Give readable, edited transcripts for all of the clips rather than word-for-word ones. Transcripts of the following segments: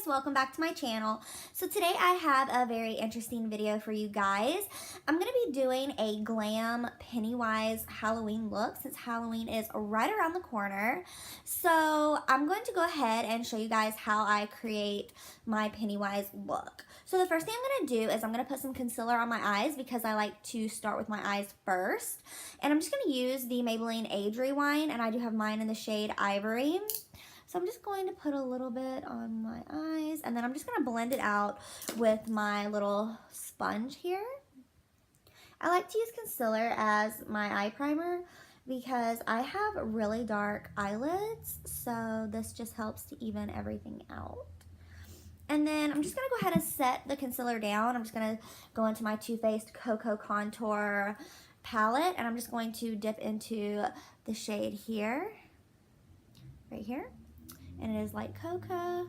guys, welcome back to my channel. So today I have a very interesting video for you guys. I'm going to be doing a glam Pennywise Halloween look since Halloween is right around the corner. So I'm going to go ahead and show you guys how I create my Pennywise look. So the first thing I'm going to do is I'm going to put some concealer on my eyes because I like to start with my eyes first. And I'm just going to use the Maybelline Age Rewind, and I do have mine in the shade Ivory. So I'm just going to put a little bit on my eyes, and then I'm just going to blend it out with my little sponge here. I like to use concealer as my eye primer because I have really dark eyelids, so this just helps to even everything out. And then I'm just going to go ahead and set the concealer down. I'm just going to go into my Too Faced Cocoa Contour palette, and I'm just going to dip into the shade here, right here. And it is light cocoa,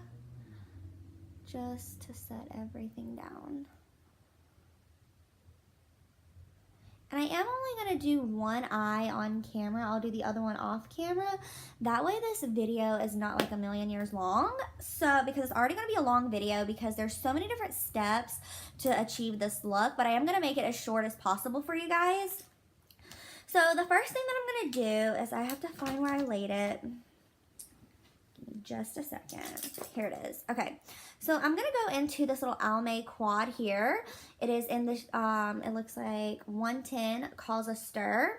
just to set everything down. And I am only going to do one eye on camera. I'll do the other one off camera. That way this video is not like a million years long. So, because it's already going to be a long video because there's so many different steps to achieve this look. But I am going to make it as short as possible for you guys. So the first thing that I'm going to do is I have to find where I laid it. Just a second. Here it is. Okay, so I'm gonna go into this little Almay quad here. It is in this it looks like 110 Calls a Stir,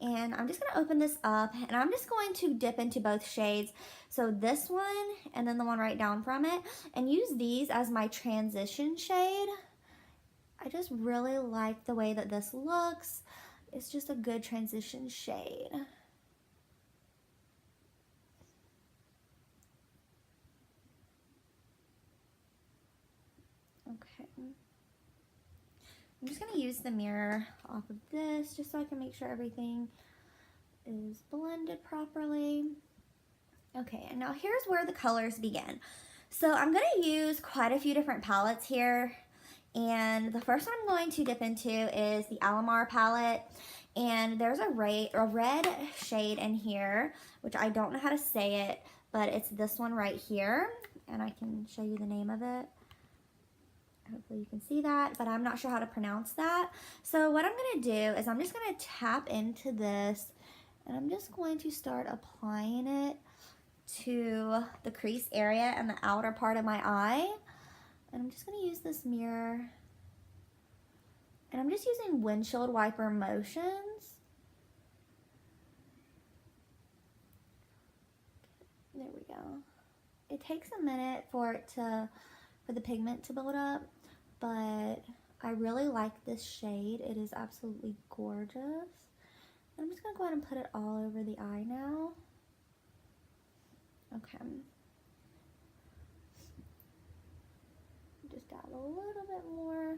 and I'm just gonna open this up, and I'm just going to dip into both shades, so this one and then the one right down from it, and use these as my transition shade. I just really like the way that this looks. It's just a good transition shade. Okay, I'm just going to use the mirror off of this just so I can make sure everything is blended properly. Okay, and now here's where the colors begin. So I'm going to use quite a few different palettes here, and the first one I'm going to dip into is the Alamar palette, and there's a red shade in here, which I don't know how to say it, but it's this one right here, and I can show you the name of it. Hopefully you can see that, but I'm not sure how to pronounce that. So what I'm going to do is I'm just going to tap into this, and I'm just going to start applying it to the crease area and the outer part of my eye. And I'm just going to use this mirror, and I'm just using windshield wiper motions. There we go. It takes a minute for the pigment to build up, but I really like this shade. It is absolutely gorgeous. And I'm just going to go ahead and put it all over the eye now. Okay. Just add a little bit more.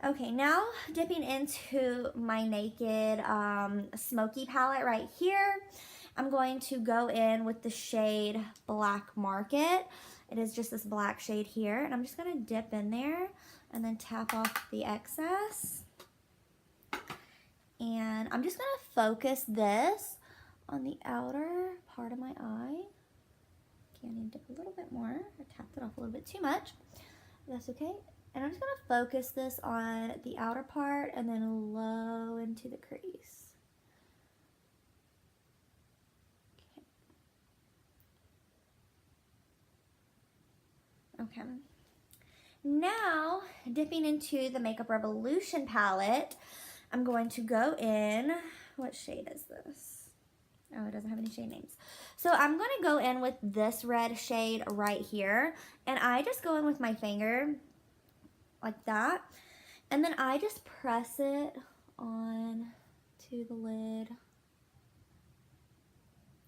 Okay, now dipping into my Naked Smoky palette right here. I'm going to go in with the shade Black Market. It is just this black shade here, and I'm just going to dip in there and then tap off the excess. And I'm just going to focus this on the outer part of my eye. Okay, I need to dip a little bit more. I tapped it off a little bit too much. That's okay. And I'm just going to focus this on the outer part and then low into the crease. Okay, now dipping into the Makeup Revolution palette, I'm going to go in, what shade is this? Oh, it doesn't have any shade names. So I'm going to go in with this red shade right here, and I just go in with my finger like that, and then I just press it on to the lid.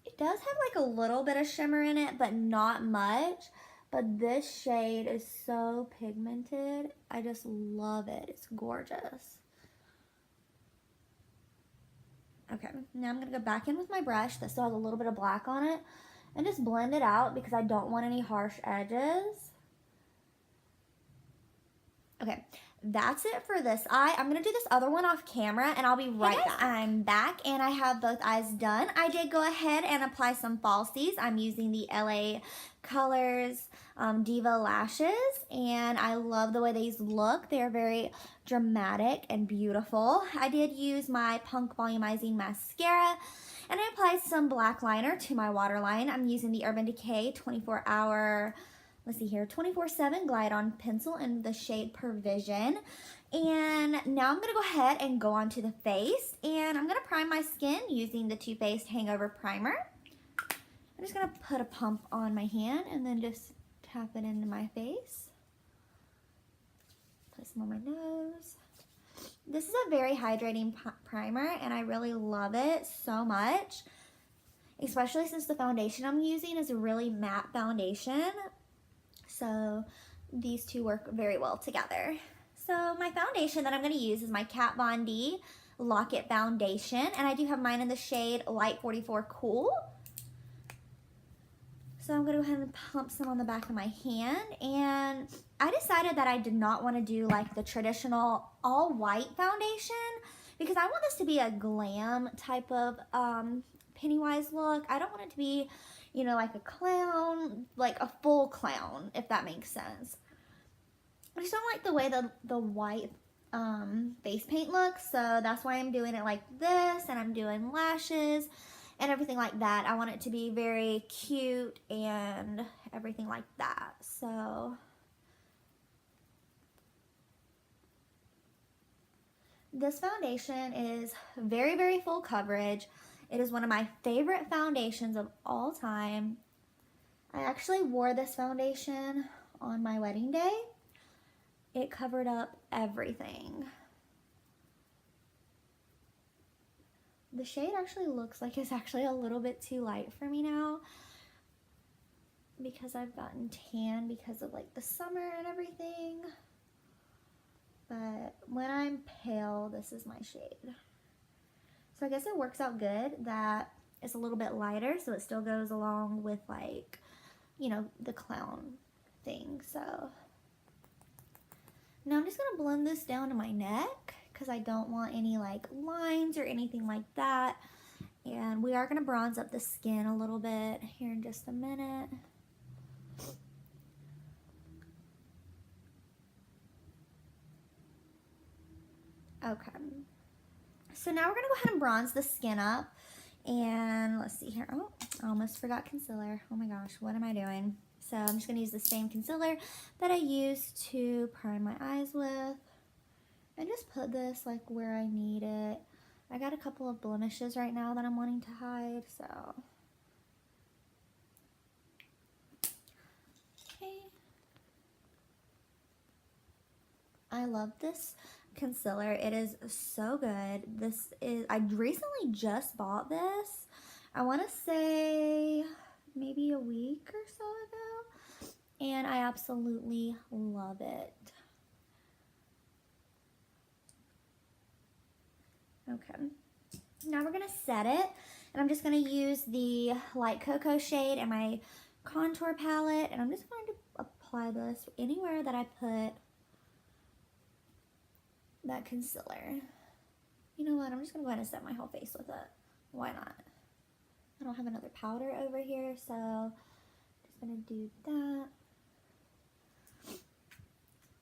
It does have like a little bit of shimmer in it, but not much. But this shade is so pigmented. I just love it. It's gorgeous. Okay, now I'm going to go back in with my brush that still has a little bit of black on it and just blend it out because I don't want any harsh edges. Okay, that's it for this eye. I'm going to do this other one off camera and I'll be right back. I'm back and I have both eyes done. I did go ahead and apply some falsies. I'm using the LA Colors Diva lashes and I love the way these look. They're very dramatic and beautiful. I did use my Punk Volumizing Mascara and I applied some black liner to my waterline. I'm using the Urban Decay 24-hour, let's see here, 24/7 Glide On Pencil in the shade Pervision. And now I'm going to go ahead and go on to the face. And I'm going to prime my skin using the Too Faced Hangover Primer. I'm just going to put a pump on my hand and then just tap it into my face. Put some on my nose. This is a very hydrating primer and I really love it so much. Especially since the foundation I'm using is a really matte foundation. So these two work very well together. So my foundation that I'm going to use is my Kat Von D Lock-It Foundation. And I do have mine in the shade Light 44 Cool. So I'm going to go ahead and pump some on the back of my hand. And I decided that I did not want to do like the traditional all white foundation because I want this to be a glam type of Pennywise look. I don't want it to be, you know, like a clown, like a full clown, if that makes sense. I just don't like the way the white face paint looks. So that's why I'm doing it like this and I'm doing lashes and everything like that. I want it to be very cute and everything like that. So this foundation is very, very full coverage. It is one of my favorite foundations of all time. I actually wore this foundation on my wedding day. It covered up everything. The shade actually looks like it's actually a little bit too light for me now because I've gotten tan because of like the summer and everything. But when I'm pale, this is my shade. So I guess it works out good that it's a little bit lighter so it still goes along with like, you know, the clown thing. So now I'm just going to blend this down to my neck because I don't want any like lines or anything like that. And we are going to bronze up the skin a little bit here in just a minute. Okay. So now we're going to go ahead and bronze the skin up. And let's see here. Oh, I almost forgot concealer. Oh my gosh, what am I doing? So I'm just going to use the same concealer that I used to prime my eyes with. And just put this like where I need it. I got a couple of blemishes right now that I'm wanting to hide, so. Okay. I love this concealer. It is so good. I recently just bought this. I want to say maybe a week or so ago. And I absolutely love it. Okay, now we're going to set it, and I'm just going to use the light cocoa shade in my contour palette, and I'm just going to apply this anywhere that I put that concealer. You know what, I'm just going to go ahead and set my whole face with it. Why not? I don't have another powder over here, so I'm just going to do that.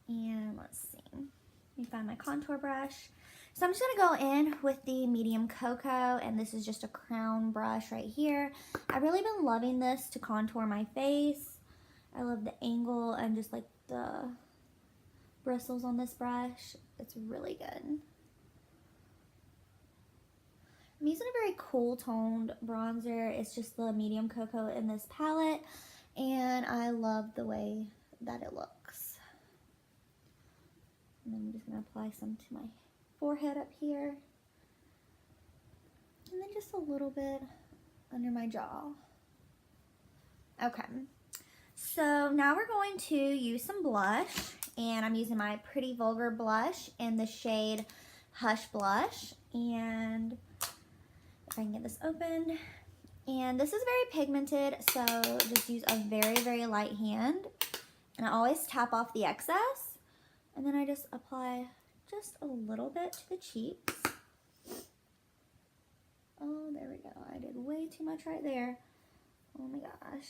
And let's see, let me find my contour brush. So I'm just going to go in with the medium cocoa, and this is just a crown brush right here. I've really been loving this to contour my face. I love the angle and just like the bristles on this brush. It's really good. I'm using a very cool toned bronzer. It's just the medium cocoa in this palette, and I love the way that it looks. And then I'm just going to apply some to my forehead up here, and then just a little bit under my jaw. Okay, so now we're going to use some blush, and I'm using my Pretty Vulgar blush in the shade Hush Blush, and if I can get this open, and this is very pigmented, so just use a very, very light hand, and I always tap off the excess And then I just apply just a little bit to the cheeks. Oh, there we go. I did way too much right there. Oh my gosh.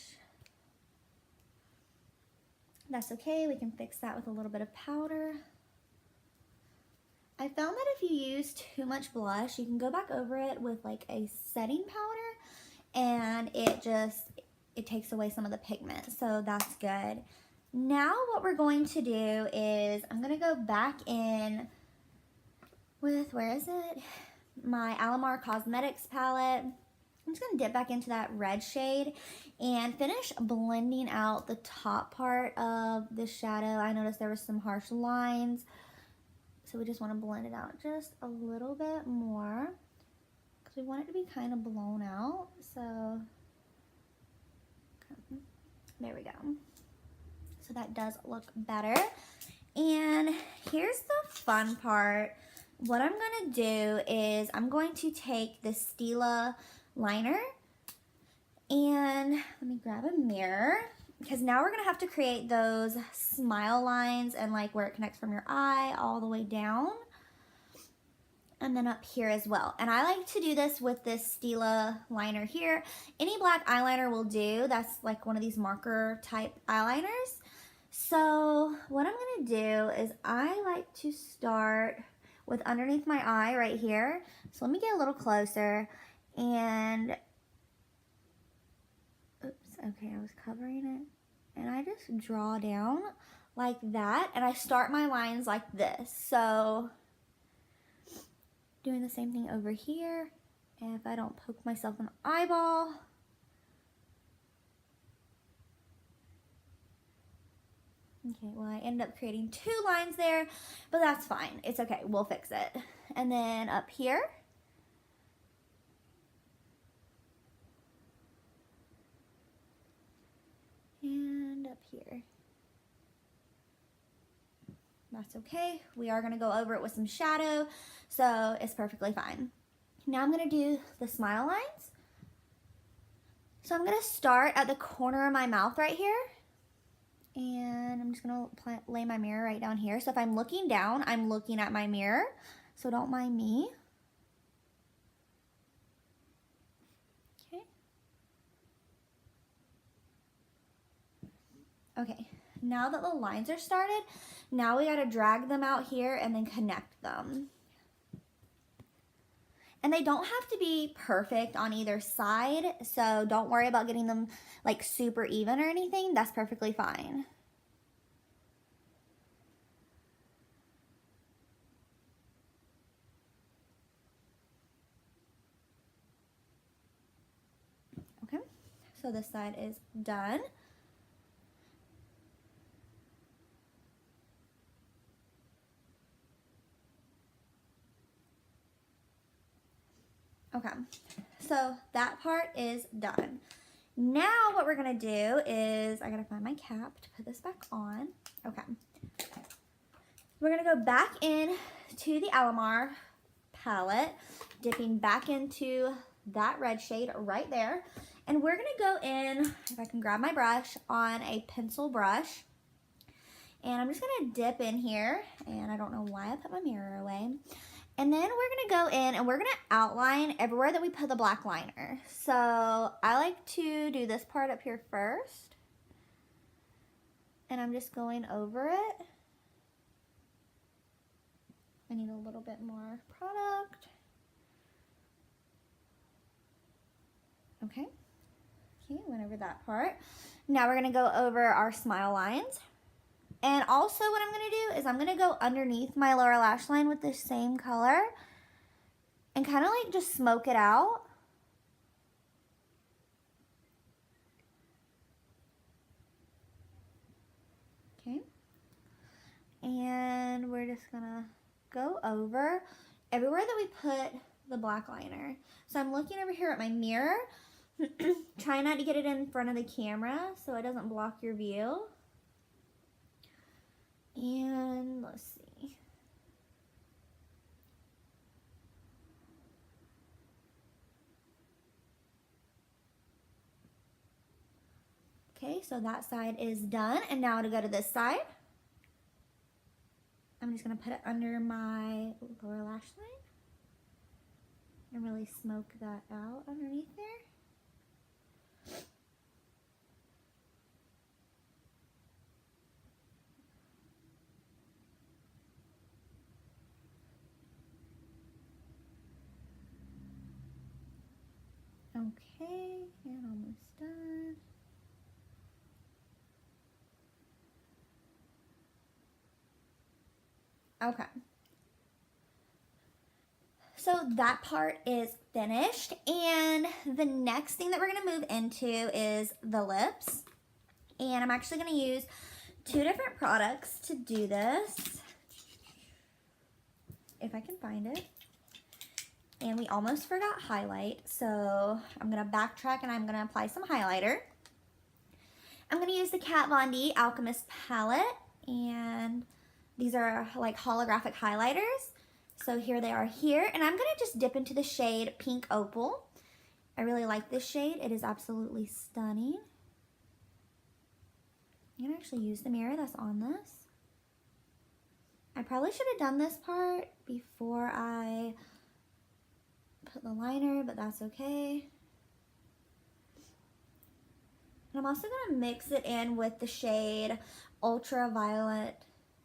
That's okay. We can fix that with a little bit of powder. I found that if you use too much blush, you can go back over it with like a setting powder and it takes away some of the pigment. So that's good. Now what we're going to do is I'm going to go back in with, where is it? My Alamar Cosmetics palette. I'm just going to dip back into that red shade and finish blending out the top part of the shadow. I noticed there was some harsh lines, so we just want to blend it out just a little bit more because we want it to be kind of blown out. So there we go. So that does look better. And here's the fun part. What I'm going to do is I'm going to take the Stila liner and let me grab a mirror because now we're going to have to create those smile lines and like where it connects from your eye all the way down and then up here as well. And I like to do this with this Stila liner here. Any black eyeliner will do. That's like one of these marker type eyeliners. So what I'm going to do is I like to start with underneath my eye right here. So let me get a little closer and, oops, okay, I was covering it. And I just draw down like that and I start my lines like this. So doing the same thing over here. And if I don't poke myself in the eyeball. Okay, well I end up creating 2 lines there, but that's fine. It's okay, we'll fix it. And then up here. And up here. That's okay. We are gonna go over it with some shadow, so it's perfectly fine. Now I'm gonna do the smile lines. So I'm gonna start at the corner of my mouth right here. And I'm just gonna lay my mirror right down here. So if I'm looking down, I'm looking at my mirror. So don't mind me. Okay. Okay, now that the lines are started, now we gotta drag them out here and then connect them. And they don't have to be perfect on either side, so don't worry about getting them like super even or anything. That's perfectly fine. Okay, so this side is done. Okay, so that part is done. Now what we're gonna do is, I gotta find my cap to put this back on. Okay, we're gonna go back in to the Alamar palette, dipping back into that red shade right there. And we're gonna go in, if I can grab my brush, on a pencil brush. And I'm just gonna dip in here, and I don't know why I put my mirror away. And then we're gonna go in and we're gonna outline everywhere that we put the black liner. So I like to do this part up here first. And I'm just going over it. I need a little bit more product. Okay, went over that part. Now we're gonna go over our smile lines. And also what I'm going to do is I'm going to go underneath my lower lash line with the same color and kind of like just smoke it out. Okay. And we're just going to go over everywhere that we put the black liner. So I'm looking over here at my mirror. Try not to get it in front of the camera so it doesn't block your view. And let's see. Okay, so that side is done. And now to go to this side. I'm just going to put it under my lower lash line and really smoke that out underneath there. Okay, and almost done. Okay. So that part is finished, and the next thing that we're going to move into is the lips. And I'm actually going to use 2 different products to do this, if I can find it. And we almost forgot highlight, so I'm going to backtrack and I'm going to apply some highlighter. I'm going to use the Kat Von D Alchemist palette, and these are like holographic highlighters. So here they are here, and I'm going to just dip into the shade Pink Opal. I really like this shade. It is absolutely stunning. I'm going to actually use the mirror that's on this. I probably should have done this part before I put the liner, but that's okay. And I'm also going to mix it in with the shade Ultraviolet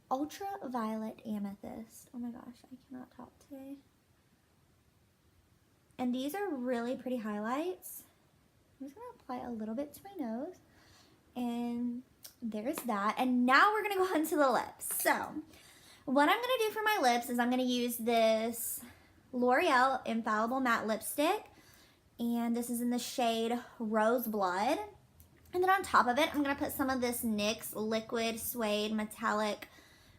Amethyst. Oh my gosh, I cannot talk today. And these are really pretty highlights. I'm just going to apply a little bit to my nose. And there's that. And now we're going to go into the lips. So what I'm going to do for my lips is I'm going to use this L'Oreal Infallible Matte Lipstick. And this is in the shade Rose Blood. And then on top of it, I'm going to put some of this NYX Liquid Suede Metallic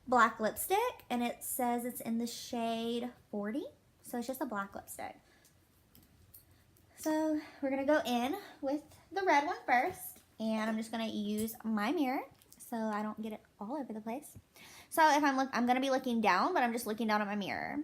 Black Lipstick. And it says it's in the shade 40. So it's just a black lipstick. So we're going to go in with the red one first. And I'm just going to use my mirror so I don't get it all over the place. So if I'm going to be looking down, but I'm just looking down at my mirror.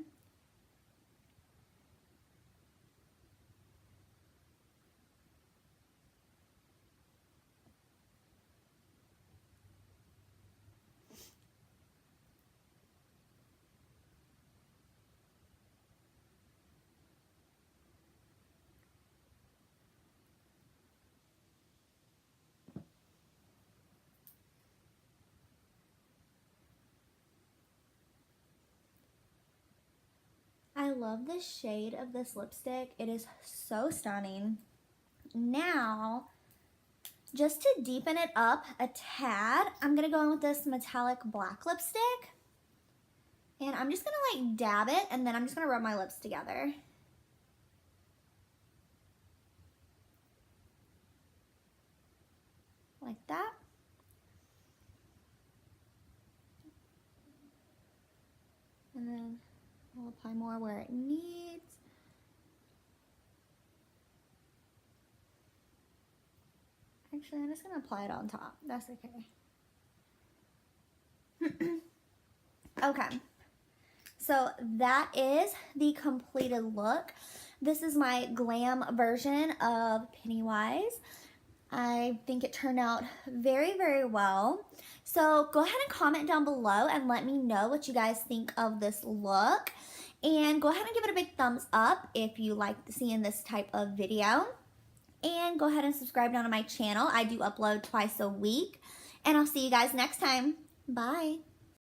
I love the shade of this lipstick. It is so stunning. Now, just to deepen it up a tad, I'm going to go in with this metallic black lipstick. And I'm just going to like dab it, and then I'm just going to rub my lips together. Like that. And then I'll apply more where it needs. Actually, I'm just going to apply it on top. That's okay. Okay. So that is the completed look. This is my glam version of Pennywise. I think it turned out very, very well. So go ahead and comment down below and let me know what you guys think of this look. And go ahead and give it a big thumbs up if you like seeing this type of video. And go ahead and subscribe down to my channel. I do upload twice a week. And I'll see you guys next time. Bye.